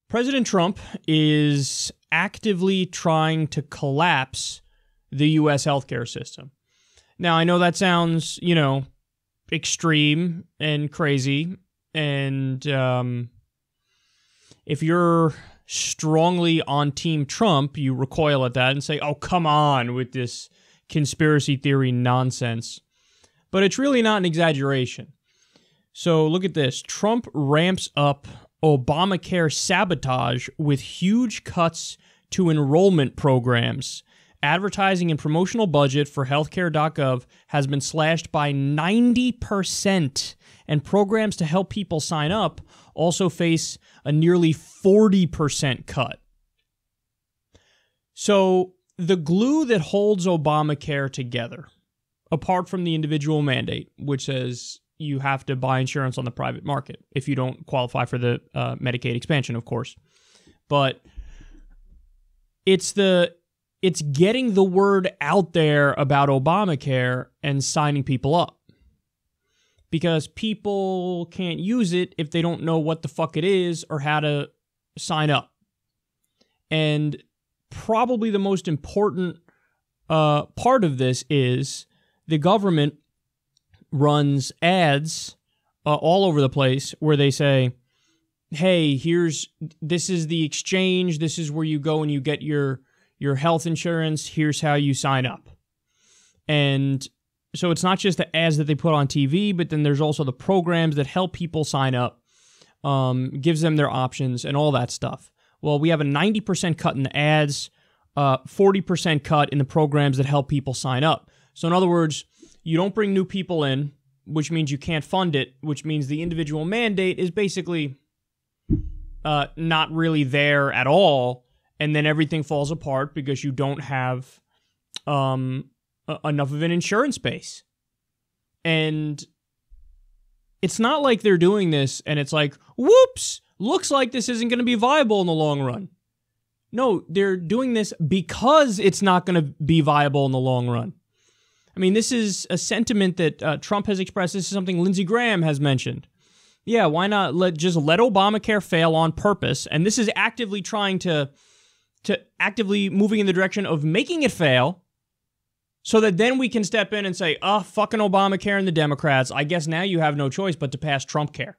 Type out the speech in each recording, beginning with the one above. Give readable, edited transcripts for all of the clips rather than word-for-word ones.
President Trump is actively trying to collapse the U.S. healthcare system. Now, I know that sounds, extreme and crazy. And if you're strongly on Team Trump, you recoil at that and say, oh, come on with this conspiracy theory nonsense. But it's really not an exaggeration. So look at this. Trump ramps up Obamacare sabotage with huge cuts to enrollment programs. Advertising and promotional budget for healthcare.gov has been slashed by 90%, and programs to help people sign up also face a nearly 40% cut. So the glue that holds Obamacare together, apart from the individual mandate, which says you have to buy insurance on the private market if you don't qualify for the Medicaid expansion, of course. But it's getting the word out there about Obamacare and signing people up. Because people can't use it if they don't know what the fuck it is or how to sign up. And probably the most important part of this is the government runs ads all over the place where they say, hey, this is the exchange, this is where you go and you get your health insurance, here's how you sign up. And so it's not just the ads that they put on TV, but then there's also the programs that help people sign up, gives them their options and all that stuff. Well, we have a 90% cut in the ads, 40% cut in the programs that help people sign up. So in other words, you don't bring new people in, which means you can't fund it, which means the individual mandate is basically not really there at all, and then everything falls apart because you don't have enough of an insurance base. And it's not like they're doing this and it's like, whoops, looks like this isn't going to be viable in the long run. No, they're doing this because it's not going to be viable in the long run. I mean, this is a sentiment that Trump has expressed. This is something Lindsey Graham has mentioned. Yeah, why not let Obamacare fail on purpose? And this is actively trying to actively moving in the direction of making it fail so that then we can step in and say, fucking Obamacare and the Democrats, I guess now you have no choice but to pass Trump care.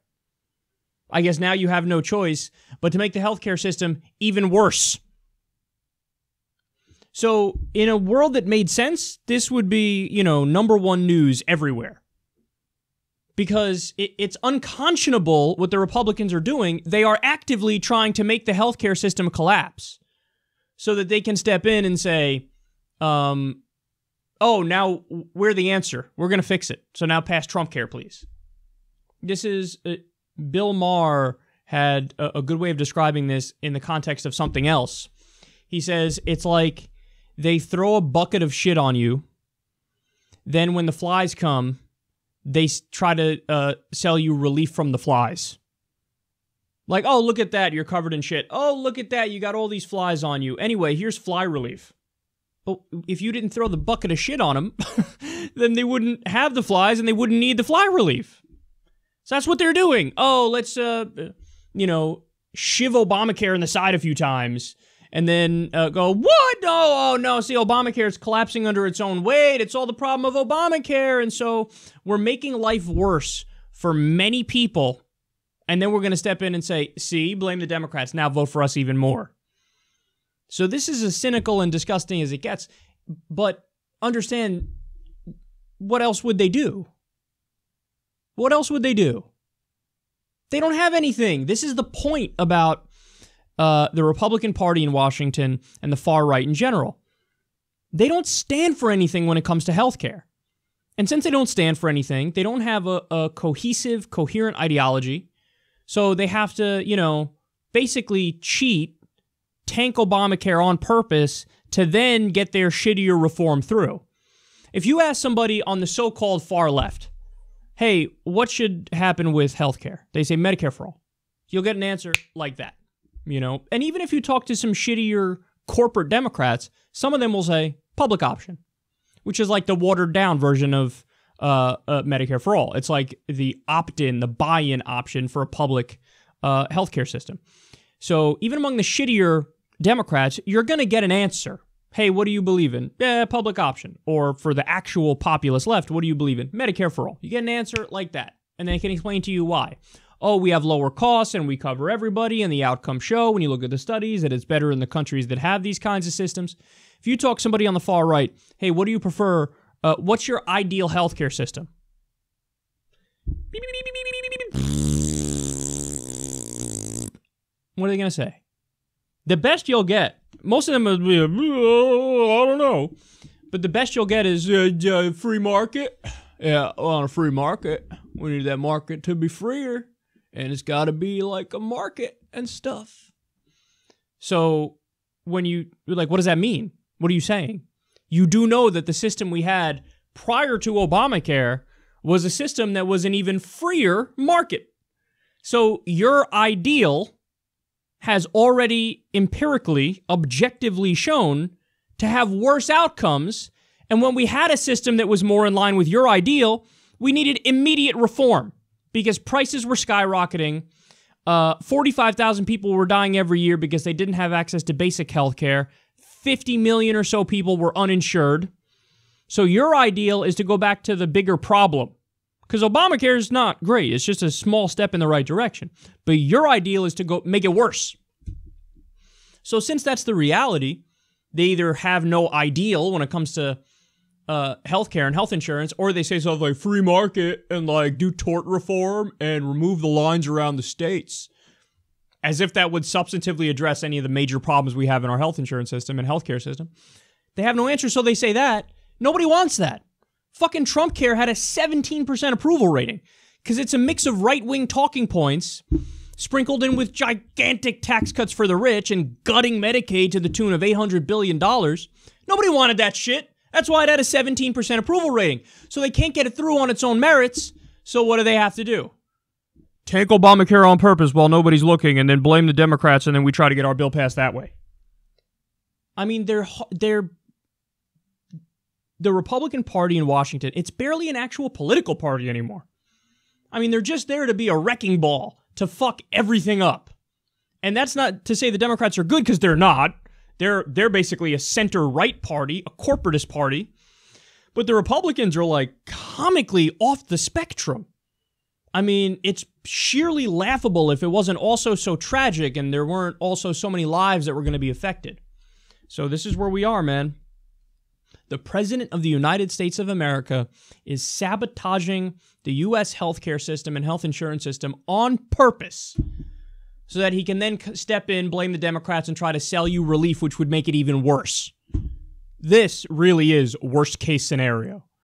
I guess now you have no choice but to make the healthcare system even worse. So in a world that made sense, this would be, number one news everywhere. Because it's unconscionable what the Republicans are doing. They are actively trying to make the healthcare system collapse so that they can step in and say, now we're the answer. We're going to fix it. So now pass Trump care, please. This is, Bill Maher had a good way of describing this in the context of something else. He says, it's like they throw a bucket of shit on you. Then when the flies come, they try to sell you relief from the flies. Like, oh, look at that, you're covered in shit. Oh, look at that, you got all these flies on you. Anyway, here's fly relief. But if you didn't throw the bucket of shit on them, then they wouldn't have the flies and they wouldn't need the fly relief. So that's what they're doing. Oh, let's, shiv Obamacare in the side a few times. And then go, what? No. See, Obamacare is collapsing under its own weight. It's all the problem of Obamacare. And so we're making life worse for many people. And then we're going to step in and say, see, blame the Democrats. Now vote for us even more. So this is as cynical and disgusting as it gets. But understand, what else would they do? What else would they do? They don't have anything. This is the point about the Republican Party in Washington and the far right in general. They don't stand for anything when it comes to healthcare. And since they don't stand for anything, they don't have a cohesive, coherent ideology. So they have to, basically cheat, tank Obamacare on purpose to then get their shittier reform through. If you ask somebody on the so-called far left, hey, what should happen with healthcare? They say Medicare for all. You'll get an answer like that. And even if you talk to some shittier corporate Democrats, some of them will say public option, which is like the watered down version of Medicare for all. It's like the opt-in, the buy-in option for a public healthcare system. So even among the shittier Democrats, you're going to get an answer. Hey, what do you believe in? Public option. Or for the actual populist left, what do you believe in? Medicare for all. You get an answer like that. And they can explain to you why. Oh, we have lower costs and we cover everybody, and the outcomes show, when you look at the studies, that it's better in the countries that have these kinds of systems. If you talk somebody on the far right, hey, what do you prefer? What's your ideal healthcare system? What are they going to say? The best you'll get, most of them will be, I don't know. But the best you'll get is free market. Yeah, on a free market, we need that market to be freer. And it's got to be like a market and stuff. So when you're like, what does that mean? What are you saying? You do know that the system we had prior to Obamacare was a system that was an even freer market. So your ideal has already empirically, objectively shown to have worse outcomes. And when we had a system that was more in line with your ideal, we needed immediate reform because prices were skyrocketing. 45,000 people were dying every year because they didn't have access to basic health care. 50 million or so people were uninsured. So your ideal is to go back to the bigger problem. Because Obamacare is not great. It's just a small step in the right direction. But your ideal is to go make it worse. So since that's the reality, they either have no ideal when it comes to healthcare and health insurance, or they say something like free market and like do tort reform and remove the lines around the states. As if that would substantively address any of the major problems we have in our health insurance system and healthcare system. They have no answer, so they say that. Nobody wants that. Fucking Trump Care had a 17% approval rating because it's a mix of right-wing talking points sprinkled in with gigantic tax cuts for the rich and gutting Medicaid to the tune of $800 billion. Nobody wanted that shit. That's why it had a 17% approval rating. So they can't get it through on its own merits. So what do they have to do? Take Obamacare on purpose while nobody's looking and then blame the Democrats and then we try to get our bill passed that way. I mean, they're the Republican Party in Washington, it's barely an actual political party anymore. I mean, they're just there to be a wrecking ball, to fuck everything up. And that's not to say the Democrats are good, because they're not. They're basically a center-right party, a corporatist party. But the Republicans are like comically off the spectrum. I mean, it's sheerly laughable if it wasn't also so tragic and there weren't also so many lives that were going to be affected. So this is where we are, man. The President of the United States of America is sabotaging the U.S. healthcare system and health insurance system on purpose so that he can then step in, blame the Democrats, and try to sell you relief, which would make it even worse. This really is worst case scenario.